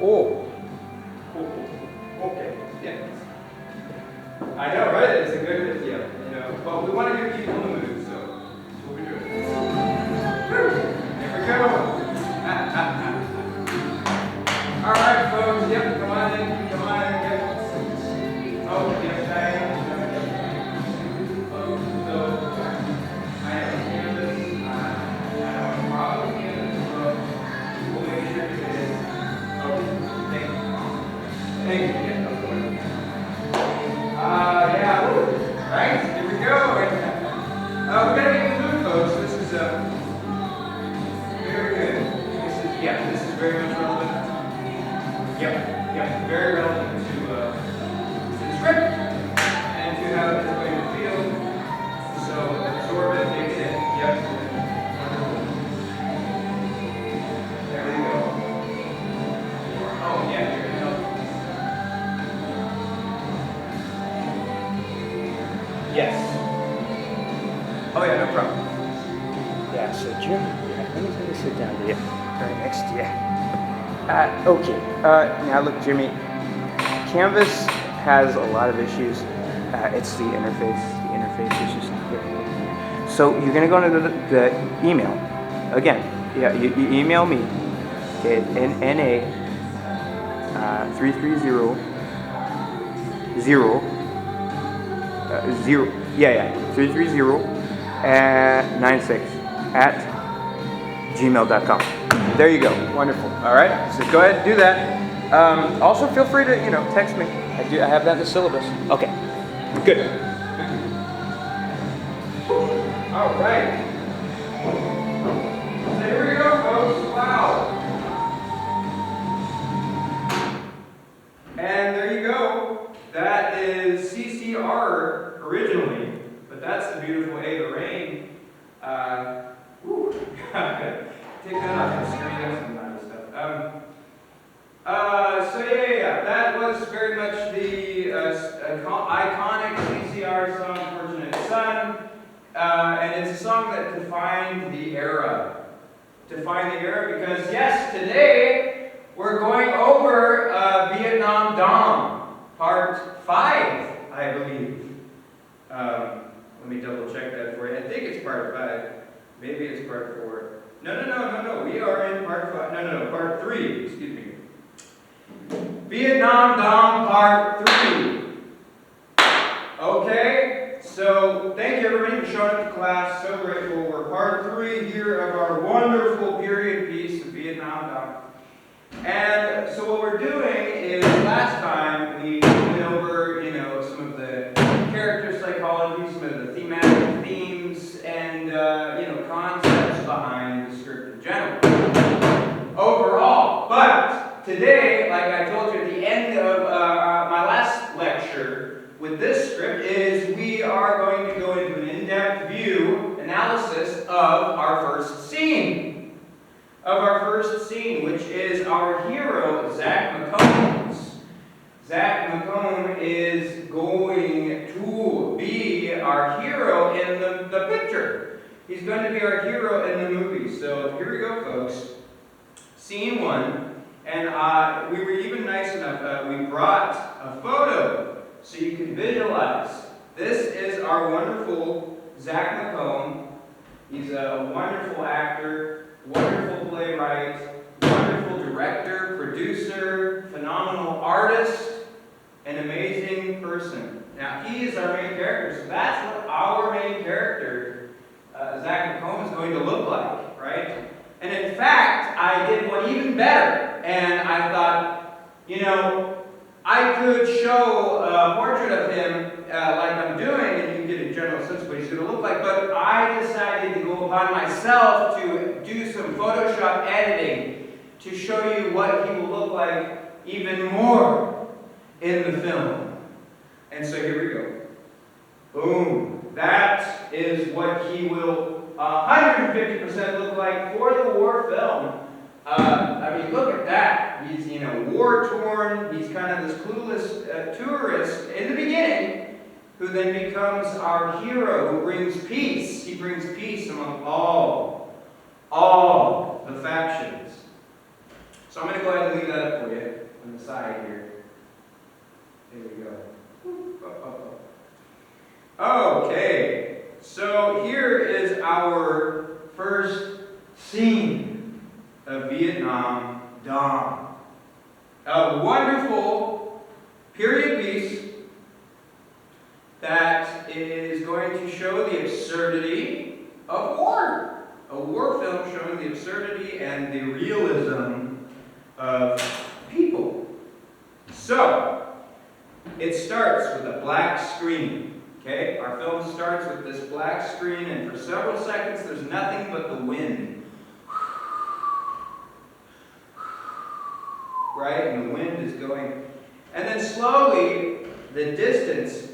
Oh. Okay. Yeah. I know, right? It's a good, yeah. You know, but we want to get people in the mood, so that's what we're doing. Here we go. All right, folks. Yep. Come on in. Come on in. Yep. Oh, yes, Diane. So, I have a canvas. I have a problem canvas. So, we'll make sure it is. Oh, thank you. Thank you. Yeah, no problem. Yeah, woo. Right? Here we go. We gotta get in the mood, folks. This is very good. This is very much relevant. Yep, very relevant to the script and to how it's going to feel. So absorb it, take it in. Yep. Wonderful. There we go. Oh yeah, here we go. Yes. Oh yeah, no problem. Yeah, so Jim, let me sit down here, right next to you. Okay, now look, Jimmy, Canvas has a lot of issues. It's the interface. The interface is just not good. So you're going to go into the email. Again, yeah, you email me, okay, NA 330 0 330 96 at gmail.com. There you go. Wonderful. All right. So go ahead and do that. Also, feel free to text me. I have that in the syllabus. Okay. Good. All right. So here we go, folks. Wow. And there you go. That is CCR originally, but that's the beautiful Ava Rain. Take that off the screen. That's some nice stuff. So yeah. That was very much the iconic CCR song, "Fortunate Son," and it's a song that defined the era. Because yes, today we're going over Vietnam Dom, part 5, I believe. Let me double check that for you. I think it's part 5. Maybe it's part 4. No. We are in part 5. No, part 3. Excuse me. Vietnam Dom part 3. Okay, so thank you everybody for showing up to class. So grateful. We're part 3 here of our wonderful period piece of Vietnam Dom. And so what we're doing is, last time we went over, some of the character psychology, some of the thematic themes, and concepts behind the script in general. Overall, but today, like I told you at the end of my last lecture with this script, is we are going to go into an in-depth analysis of our first scene. Which is our hero, Zach McCombs. Zach McComb is going to be our hero in the picture. He's going to be our hero in the movie. So here we go, folks. Scene 1. And we were even nice enough, we brought a photo so you can visualize. This is our wonderful Zach McComb. He's a wonderful actor, wonderful playwright, wonderful director, producer, phenomenal artist, an amazing person. Now, he is our main character, so that's what our main character, Zach McComb, is going to look like, right? And in fact, I did one even better, and I thought, I could show a portrait of him like I'm doing, and you can get a general sense of what he's going to look like, but I decided to go upon myself to do some Photoshop editing to show you what he will look like even more in the film. And so here we go. Boom. That is what he will 150% look like for the war film. Look at that. He's, war-torn. He's kind of this clueless tourist in the beginning, who then becomes our hero, who brings peace. He brings peace among all the factions. So I'm going to go ahead and leave that up for you on the side here. There we go. Okay, so here is our first scene of Vietnam Dawn. A wonderful period piece that is going to show the absurdity of war. A war film showing the absurdity and the realism of people. So, it starts with a black screen. Okay? Our film starts with this black screen, and for several seconds there's nothing but the wind. Right? And the wind is going. And then slowly, the distance,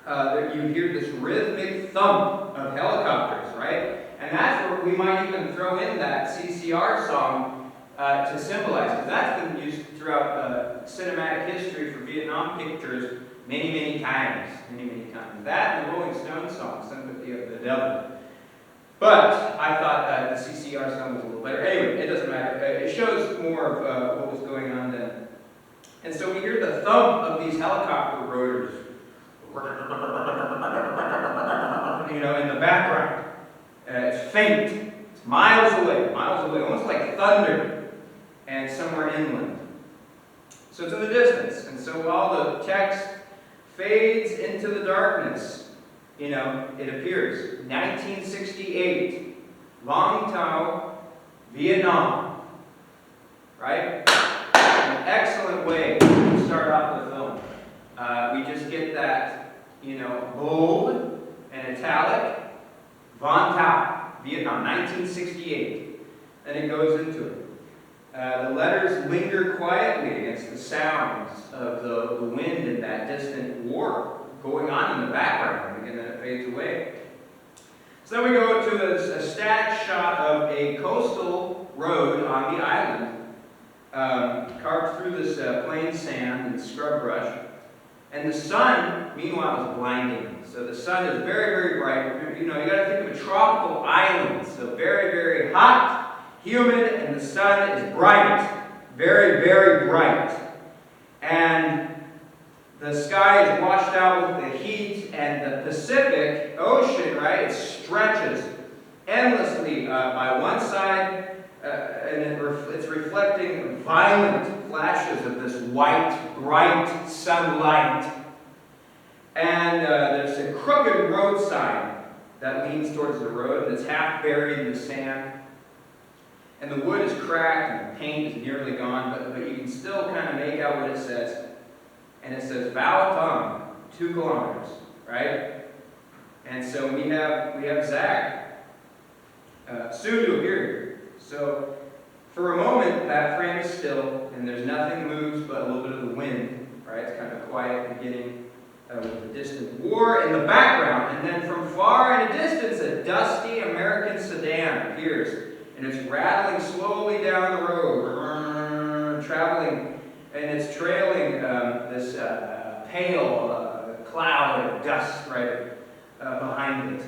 you hear this rhythmic thump of helicopters, right? And that's where we might even throw in that CCR song to symbolize, because that's been used throughout cinematic history for Vietnam pictures many, many times. That and the Rolling Stones song, Sympathy of the Devil. But I thought the CCR song was a little better. Anyway, it doesn't matter. It shows more of what was going on then. And so we hear the thump of these helicopter rotors, in the background. It's faint. It's miles away, almost like thunder, and somewhere inland. So it's in the distance. And so while the text fades into the darkness, it appears. 1968, Long Tau, Vietnam. Right? An excellent way to start off the film. We just get that, bold and italic, Von Tau, Vietnam, 1968. Then it goes into it. The letters linger quietly against the sounds of the wind and that distant war going on in the background, and then it fades away. So then we go to a static shot of a coastal road on the island, carved through this plain sand and scrub brush. And the sun, meanwhile, is blinding. So the sun is very, very bright. You got to think of a tropical island. So very, very hot, humid, and the sun is bright. Very, very bright. And the sky is washed out with the heat, and the Pacific Ocean, right, it stretches endlessly by one side, and it's reflecting violent flashes of this white, bright sunlight. And there's a crooked road sign that leans towards the road, and it's half buried in the sand. And the wood is cracked, and the paint is nearly gone, but you can still kind of make out what it says. And it says Bao Tung, 2 kilometers, right? And so we have Zach soon to appear here. So for a moment, that frame is still, and there's nothing moves but a little bit of the wind, right? It's kind of a quiet beginning with the distant war in the background. And then from far in a distance, a dusty American sedan appears, and it's rattling slowly down the road, traveling, and it's trailing this pale cloud of dust right behind it.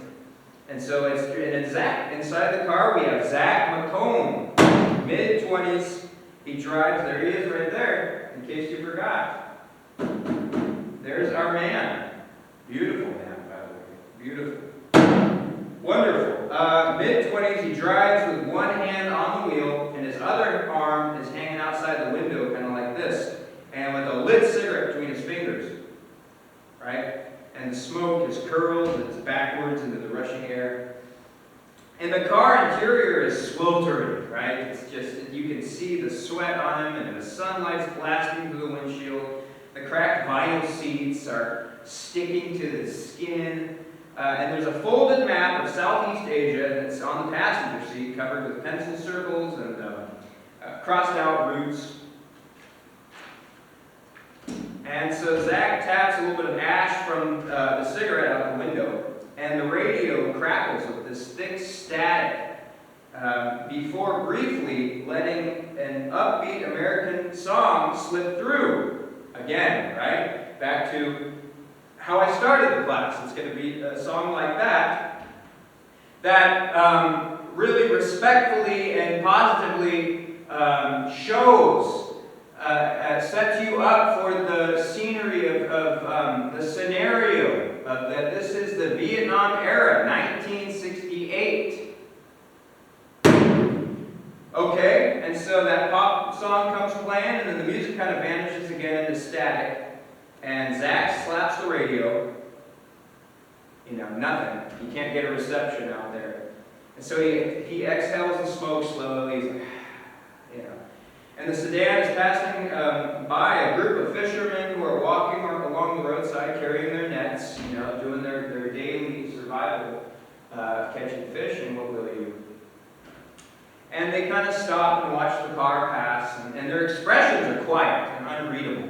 And so it's Zach. Inside the car, we have Zach McComb, mid-20s. He drives, there he is right there, in case you forgot. There's our man. Beautiful man, by the way. Beautiful. Wonderful. Mid-20s, he drives with one hand on the wheel, and his other arm is hanging outside the window, kind of like this, and with a lit cigarette between his fingers. Right? And the smoke is curled, it's backwards into the rushing air. And the car interior is sweltering, right? It's just, you can see the sweat on him, and the sunlight's blasting through the windshield. The cracked vinyl seats are sticking to the skin. And there's a folded map of Southeast Asia that's on the passenger seat, covered with pencil circles and crossed out routes. And so Zach taps a little bit of ash from the cigarette out the window, and the radio crackles with this thick static before briefly letting an upbeat American song slip through. Again, right? Back to how I started the class. It's going to be a song like that really respectfully and positively shows, sets you up for the scenery of the scenario of that this is the Vietnam era, 1968. Okay, and so that pop song comes playing, and then the music kind of vanishes again into static, and Zach slaps the radio. You know, nothing. He can't get a reception out there. And so he exhales the smoke slowly. He's like, you know. And the sedan is passing by a group of fishermen who are walking along the roadside carrying their nets, you know, doing their daily survival, catching fish and what will you. And they kind of stop and watch the car pass, and their expressions are quiet and unreadable.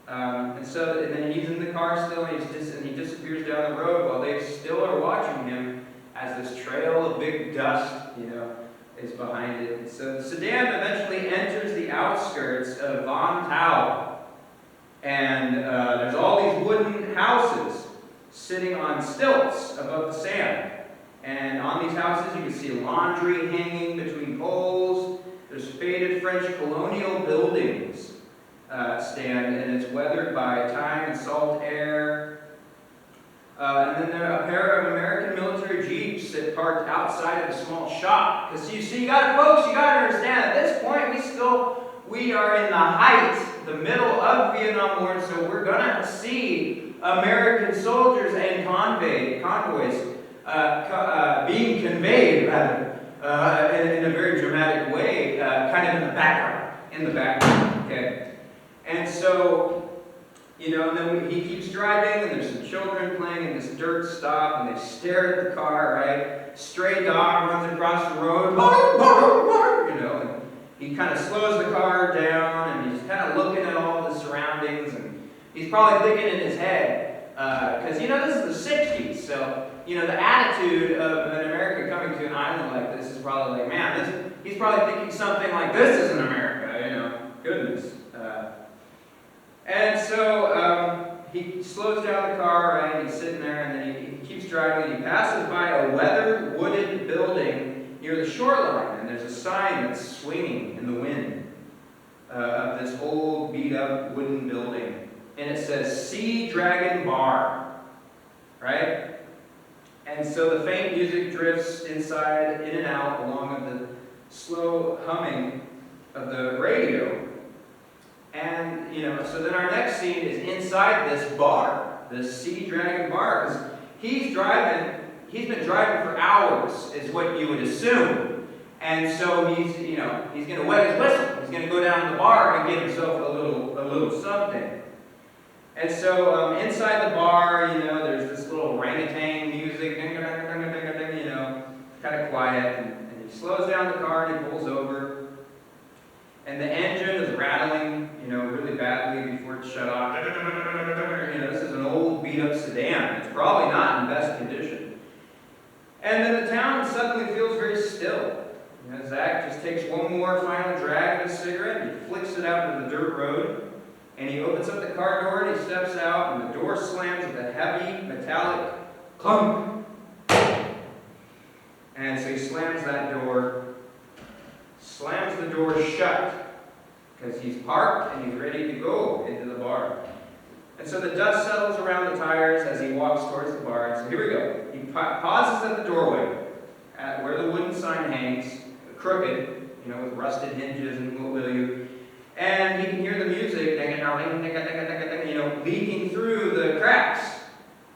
And then he's in the car still, and he disappears down the road while they still are watching him as this trail of big dust, you know, is behind it. And so the sedan eventually enters the outskirts of Vung Tau. And there's all these wooden houses sitting on stilts above the sand. And on these houses you can see laundry hanging between poles. There's faded French colonial buildings stand, and it's weathered by time and salt air. And then there are a pair of American military jeeps that parked outside of a small shop. Because folks, you gotta understand, at this point we are in the height, the middle of Vietnam War, so we're gonna see American soldiers and convoys being conveyed, rather, in a very dramatic way, kind of in the background, okay? And so, you know, and then he keeps driving, and there's some children playing in this dirt stop, and they stare at the car, right? Stray dog runs across the road, you know, and he kind of slows the car down, and he's kind of looking at all the surroundings, and he's probably thinking in his head, because, you know, this is the 60s, so, you know, the attitude of an American coming to an island like this is probably like, man, he's probably thinking something like, this isn't America, you know, goodness. And so he slows down the car, right? He's sitting there, and then he keeps driving. He passes by a weathered wooden building near the shoreline, and there's a sign that's swinging in the wind of this old, beat-up wooden building, and it says Sea Dragon Bar, right? And so the faint music drifts inside, in and out, along with the slow humming of the radio. And, you know, so then our next scene is inside this bar, this Sea Dragon Bar, because he's been driving for hours, is what you would assume. And so he's going to wet his whistle. He's going to go down to the bar and get himself a little something. And so inside the bar, you know, there's this little orangutan music, ding, ding, ding, ding, ding, you know, kind of quiet. And he slows down the car and he pulls over. And the engine is rattling, you know, really badly before it's shut off. You know, this is an old beat-up sedan. It's probably not in best condition. And then the town suddenly feels very still. You know, Zach just takes one more final drag of his cigarette, he flicks it out to the dirt road, and he opens up the car door and he steps out, and the door slams with a heavy, metallic clunk. And so he slams the door shut, because he's parked and he's ready to go into the bar. And so the dust settles around the tires as he walks towards the bar. And so here we go. He pauses at the doorway, at where the wooden sign hangs, crooked, you know, with rusted hinges and what will you. And he can hear the music, you know, leaking through the cracks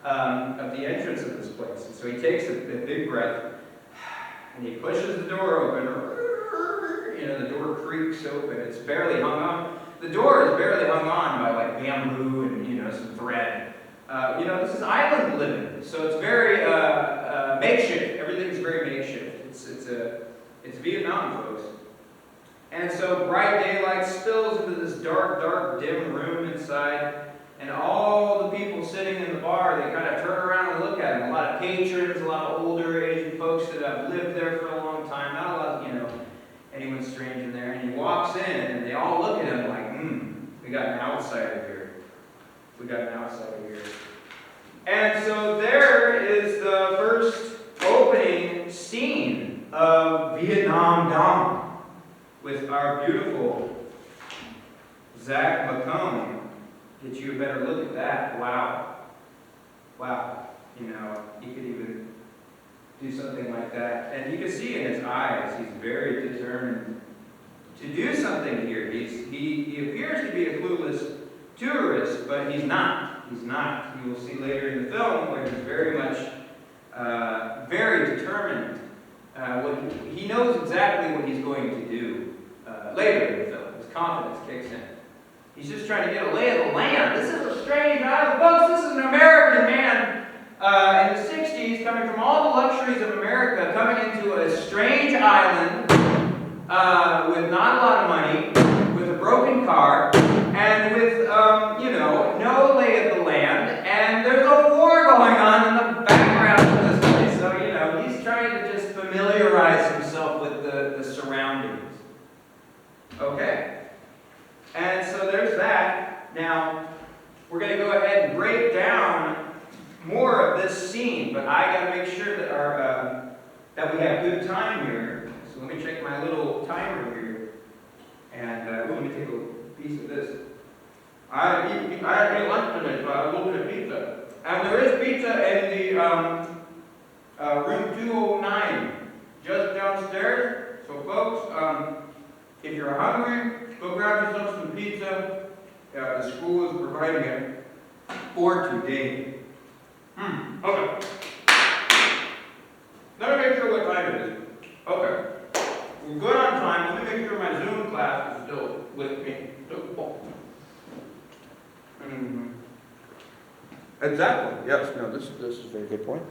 of the entrance of this place. And so he takes a big breath, and he pushes the door open. You know, the door creaks open. It's barely hung on. The door is barely hung on by like bamboo and, you know, some thread. You know, this is island living, so it's very makeshift. Everything's very makeshift. It's Vietnam, folks. And so bright daylight spills into this dark, dark, dim room inside, and all the people sitting in the bar, they kind of turn around and look at him. A lot of patrons, a lot of older Asian folks that have lived there for a long time. Not a lot, you know, anyone strange in there. And he walks in, and they all look at him like, we got an outsider here. We got an outsider here. And so there is the first opening scene of Vietnam Dong, with our beautiful Zach McComb. Get you a better look at that. Wow. Wow. You know, he could even do something like that. And you can see in his eyes, he's very determined to do something here. He appears to be a clueless tourist, but he's not. He's not. You will see later in the film where he's very much, very determined. He knows exactly what he's going to do later in the film. His confidence kicks in. He's just trying to get a lay of the land. This is a strange island. Folks, this is an American man in the 60s, coming from all the luxuries of America, coming into a strange island with not a lot of money, with a broken car, and with, no lay of the land, and there's a war going on in the background of this place. So, he's trying to just familiarize himself with the surroundings. Okay? And so there's that. Now, we're going to go ahead and break down more of this scene, but I got to make sure that that we have good time here. So let me check my little timer here, and let me take a piece of this. I had any lunch today, so I had a little bit of pizza, and there is pizza in the room 209, just downstairs. So, folks, if you're hungry, go grab yourself some pizza. The school is providing it for today. Okay. Let me make sure what time it is. Okay. We're good on time. Let me make sure my Zoom class is still with me. Exactly. Yes. No. This is a very good point.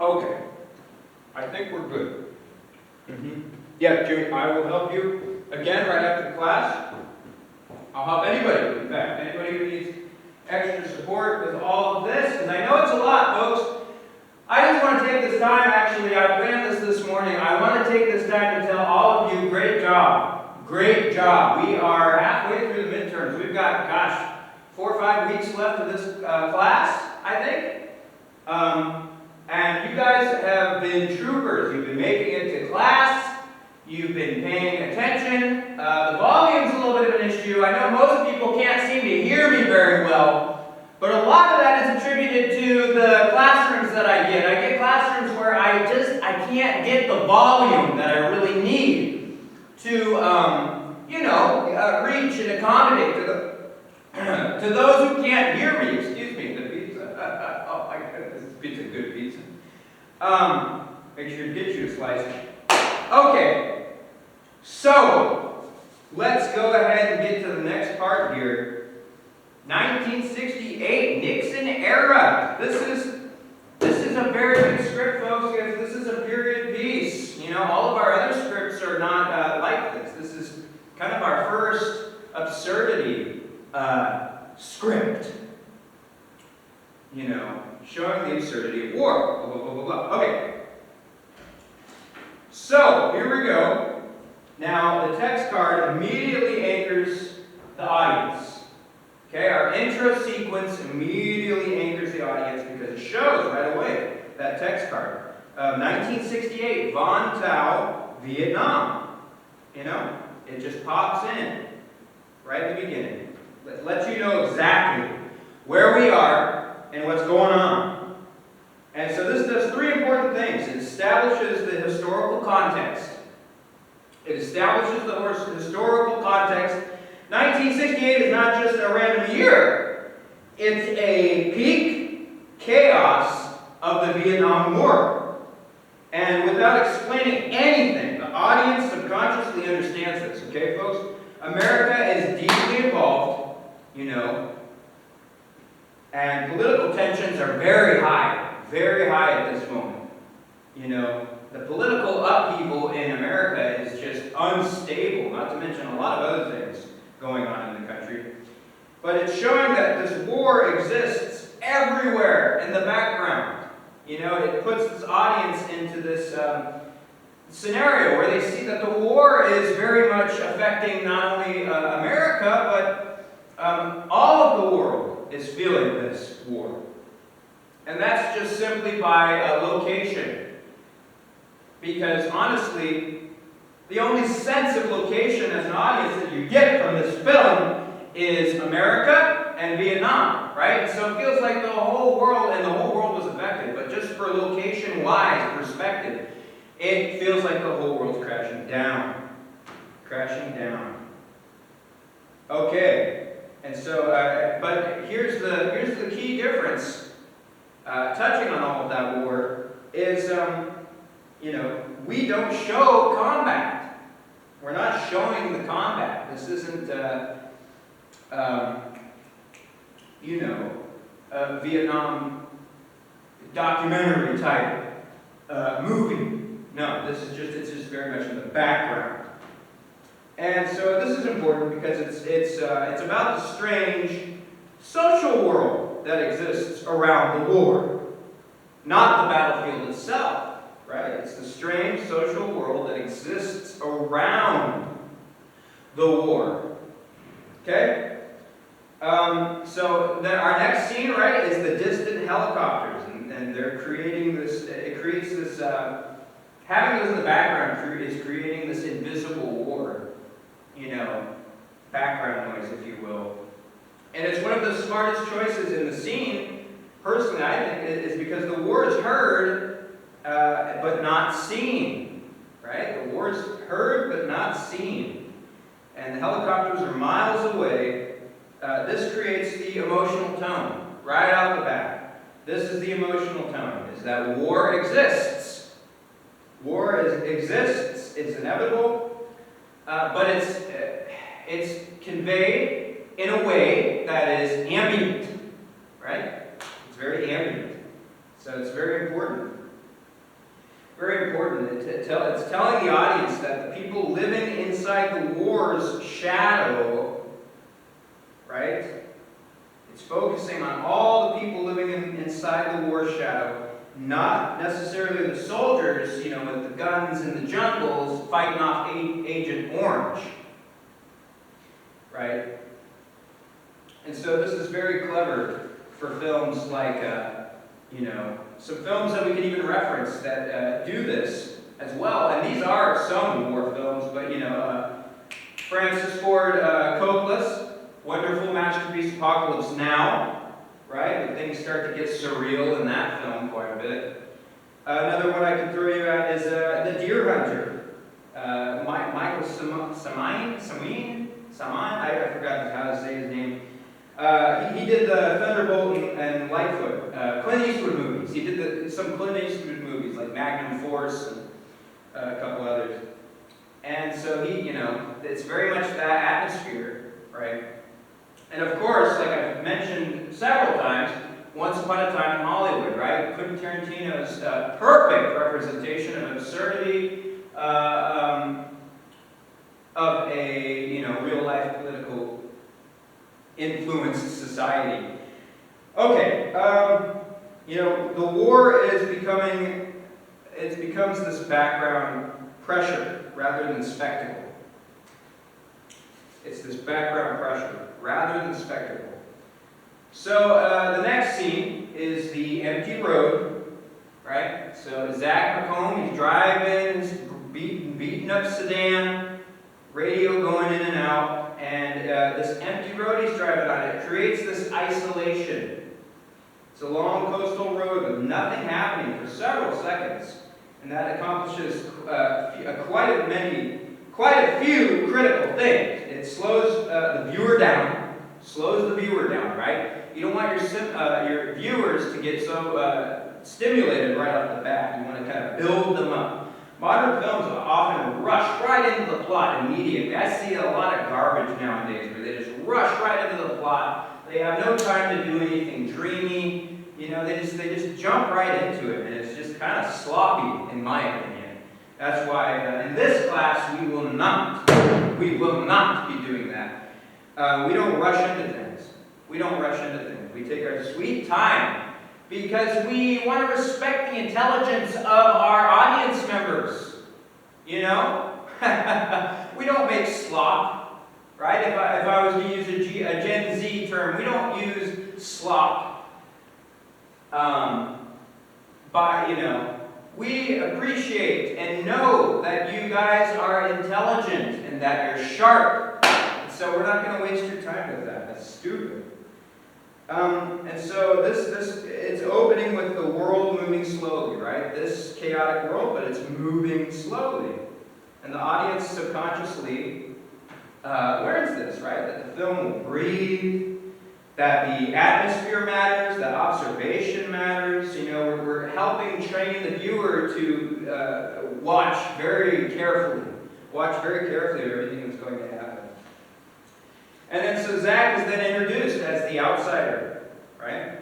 Okay. I think we're good. Yeah, Jimmy, I will help you again right after class. I'll help anybody, in fact, anybody who needs extra support with all of this, because I know it's a lot, folks. I just want to take this time, actually, I planned this morning. I want to take this time to tell all of you, great job. Great job. We are halfway through the midterms. We've got, 4 or 5 weeks left of this class, I think. And you guys have been troopers. You've been making it to class. You've been paying attention. The volume's a little bit of an issue. I know most people can't seem to hear me very well, but a lot of that is attributed to the classrooms that I get. I get classrooms where I can't get the volume that I really need to, reach and accommodate to those who can't hear me. Excuse me, the pizza. Oh my goodness, this pizza, good pizza. Make sure to get you a slice. Okay, so let's go ahead and get to the next part here. 1968, Nixon era. This is a very good script, folks, because this is a period piece. All of our other scripts are not like this. This is kind of our first absurdity script. Showing the absurdity of war. Blah, blah, blah, blah, blah. Okay. So, here we go. Now, the text card immediately anchors the audience. Okay, our intro sequence immediately anchors the audience because it shows right away that text card. 1968, Von Tau, Vietnam. It just pops in right at the beginning. Lets you know exactly where we are and what's going on. And so this does 3 important things. It establishes the historical context. It establishes the historical context. 1968 is not just a random year. It's a peak chaos of the Vietnam War. And without explaining anything, the audience subconsciously understands this. Okay, folks? America is deeply involved, and political tensions are very high at this moment. The political upheaval in America is just unstable, not to mention a lot of other things going on in the country. But it's showing that this war exists everywhere in the background. It puts this audience into this scenario where they see that the war is very much affecting not only America, but all of the world is feeling this war. And that's just simply by location. because honestly, the only sense of location as an audience that you get from this film is America and Vietnam, right? So it feels like the whole world, and the whole world was affected, but just for location-wise perspective, it feels like the whole world's crashing down. Crashing down. Okay, and so, but here's the key difference, touching on all of that war, is, we don't show combat. We're not showing the combat. This isn't, a Vietnam documentary type movie. No, it's just very much in the background. And so this is important because it's about the strange social world that exists around the war, not the battlefield itself, right? It's the strange social world that exists around the war. Okay? So then our next scene, right, is the distant helicopters, and they're creating this. It creates this. Having those in the background is creating this invisible war, background noise, if you will. And it's one of the smartest choices in the scene, personally, I think, is because the war is heard, but not seen, right? The war is heard, but not seen. And the helicopters are miles away. This creates the emotional tone, right off the bat. This is the emotional tone, is that war exists. War exists, it's inevitable, but it's conveyed in a way that is ambient, right? It's very ambient. So it's very important. Very important. It's telling the audience that the people living inside the war's shadow, right? It's focusing on all the people living inside the war's shadow, not necessarily the soldiers, with the guns in the jungles fighting off Agent Orange, right? And so this is very clever for films like, some films that we can even reference that do this as well. And these are some war films, but, Francis Ford Coppola's wonderful masterpiece, Apocalypse Now, right? And things start to get surreal in that film quite a bit. Another one I can throw you at is The Deer Hunter. Michael Samine, I forgot how to say his name. He did the Thunderbolt and Lightfoot, Clint Eastwood movies. He did some Clint Eastwood movies like Magnum Force and a couple others. And so it's very much that atmosphere, right? And of course, like I've mentioned several times, Once Upon a Time in Hollywood, right? Quentin Tarantino's perfect representation of absurdity of a real-life political influenced society. Okay, the war becomes this background pressure rather than spectacle. It's this background pressure rather than spectacle. So the next scene is the empty road, right? So Zach McComb, he's driving his beaten up sedan, radio going in and out, and this empty road he's driving on, it creates this isolation. It's a long coastal road with nothing happening for several seconds, and that accomplishes quite a few critical things. It slows the viewer down, right? You don't want your viewers to get so stimulated right off the bat. You want to kind of build them up. Modern films often rush right into the plot immediately. I see a lot of garbage nowadays where they just rush right into the plot. They have no time to do anything dreamy. They just jump right into it, and it's just kind of sloppy, in my opinion. That's why in this class we will not be doing that. We don't rush into things. We take our sweet time because we want to respect the intelligence of our audience members. We don't make slop, right? If I was to use a Gen Z term, we don't use slop. We appreciate and know that you guys are intelligent and that you're sharp. And so we're not going to waste your time with that. That's stupid. And so it's opening with the world moving slowly, right? This chaotic world, but it's moving slowly. And the audience subconsciously learns this, right? That the film will breathe, that the atmosphere matters, that observation matters. You know, we're helping train the viewer to watch very carefully of everything that's going to happen. And then so Zach is then introduced as the outsider, right?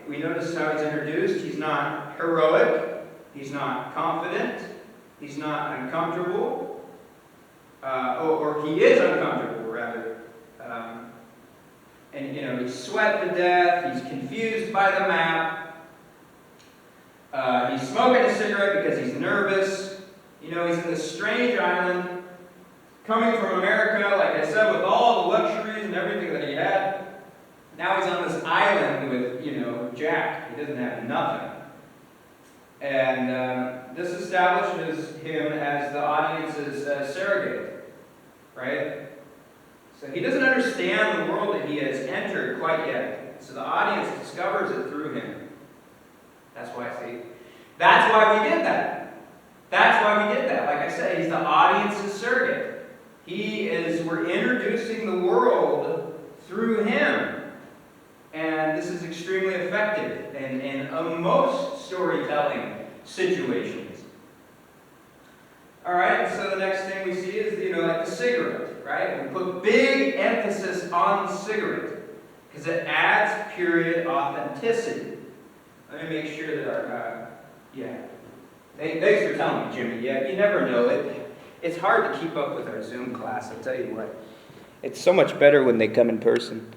We notice how he's introduced. He's not heroic. He's not confident. He's not uncomfortable. Or he is uncomfortable, rather. And, you know, he's sweat to death. He's confused by the map. He's smoking a cigarette because he's nervous. You know, he's in this strange island, coming from America, like I said, with all the luxuries and everything that he had. Now he's on this island with, you know, Jack. He doesn't have nothing. And this establishes him as the audience's surrogate, right? So he doesn't understand the world that he has entered quite yet. So the audience discovers it through him. That's why we did that. That's why we did that. Like I said, he's the audience's surrogate. We're introducing the world through him. And this is extremely effective in most storytelling situations. All right, so the next thing we see is, you know, like the cigarette, right? We put big emphasis on cigarette because it adds period authenticity. Let me make sure that our, Thanks for telling me, Jimmy. Yeah, you never know. It's hard to keep up with our Zoom class, I'll tell you what. It's so much better when they come in person.